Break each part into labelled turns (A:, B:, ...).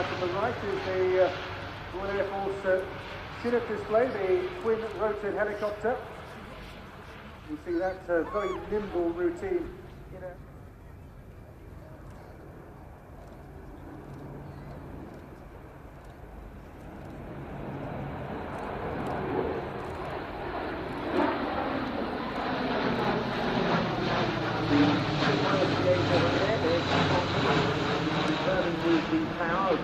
A: to the right is the Royal Air Force Chinook display, the twin-rotor helicopter. You see that very nimble routine.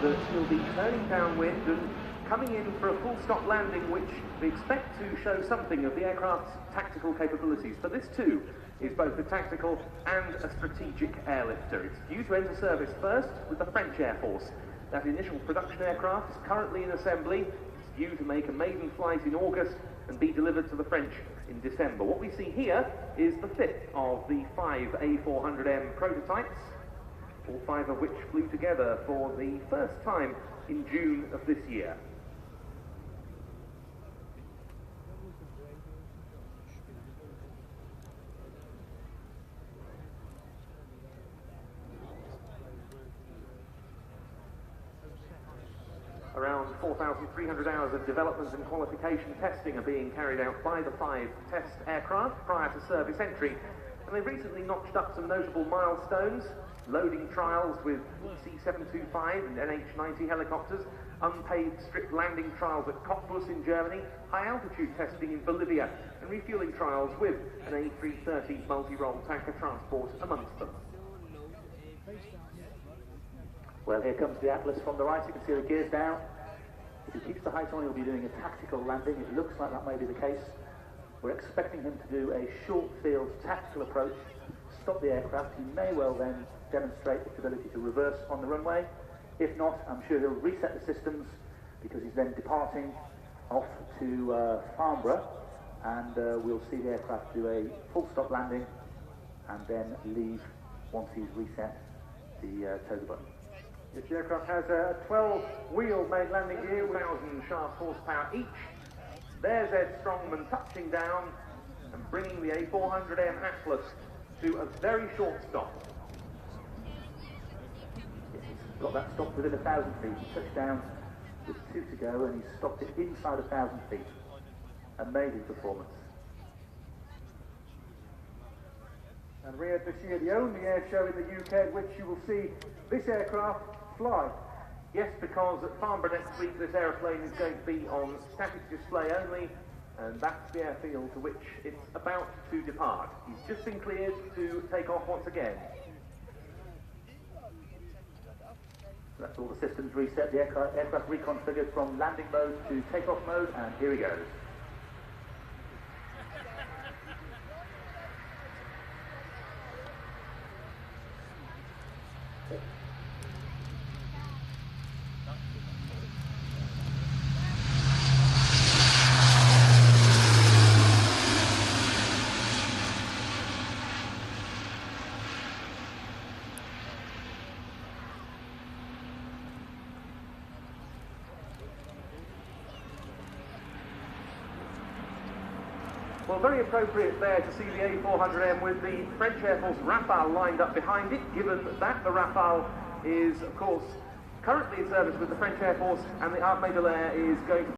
B: That will be turning downwind and coming in for a full stop landing, which we expect to show something of the aircraft's tactical capabilities. But this too is both a tactical and a strategic airlifter. It's due to enter service first with the French Air Force. That initial production aircraft is currently in assembly. It's due to make a maiden flight in August and be delivered to the French in December. What we see here is the fifth of the 5 A400M prototypes, all 5 of which flew together for the first time in June of this year. Around 4,300 hours of development and qualification testing are being carried out by the 5 test aircraft prior to service entry, and they've recently notched up some notable milestones: loading trials with C-725 and NH-90 helicopters, unpaved strip landing trials at Cottbus in Germany, high-altitude testing in Bolivia, and refueling trials with an A330 multi-role tanker transport amongst them.
C: Well, here comes the Atlas from the right. You can see the gears down. If he keeps the height on, he'll be doing a tactical landing. It looks like that may be the case. We're expecting him to do a short field tactical approach, stop the aircraft. He may well then demonstrate its ability to reverse on the runway. If not, I'm sure he'll reset the systems, because he's then departing off to Farnborough, and we'll see the aircraft do a full stop landing and then leave once he's reset the tow button.
A: This aircraft has a 12-wheel main landing gear with
B: 1,000 shaft horsepower each. There's Ed Strongman touching down and bringing the A400M Atlas to a very short stop.
C: He's got that stopped within 1,000 feet. He touched down with 2 to go, and he's stopped it inside 1,000 feet. Amazing performance.
A: And RIAT this year, the only air show in the UK in which you will see this aircraft fly.
B: Yes, because at Farnborough next week this aeroplane is going to be on static display only, and that's the airfield to which it's about to depart. He's just been cleared to take off once again.
C: That's all the systems reset. The aircraft reconfigured from landing mode to takeoff mode, and here he goes.
B: Well, very appropriate there to see the A400M with the French Air Force Rafale lined up behind it, given that the Rafale is, of course, currently in service with the French Air Force, and the Armée de l'Air is going to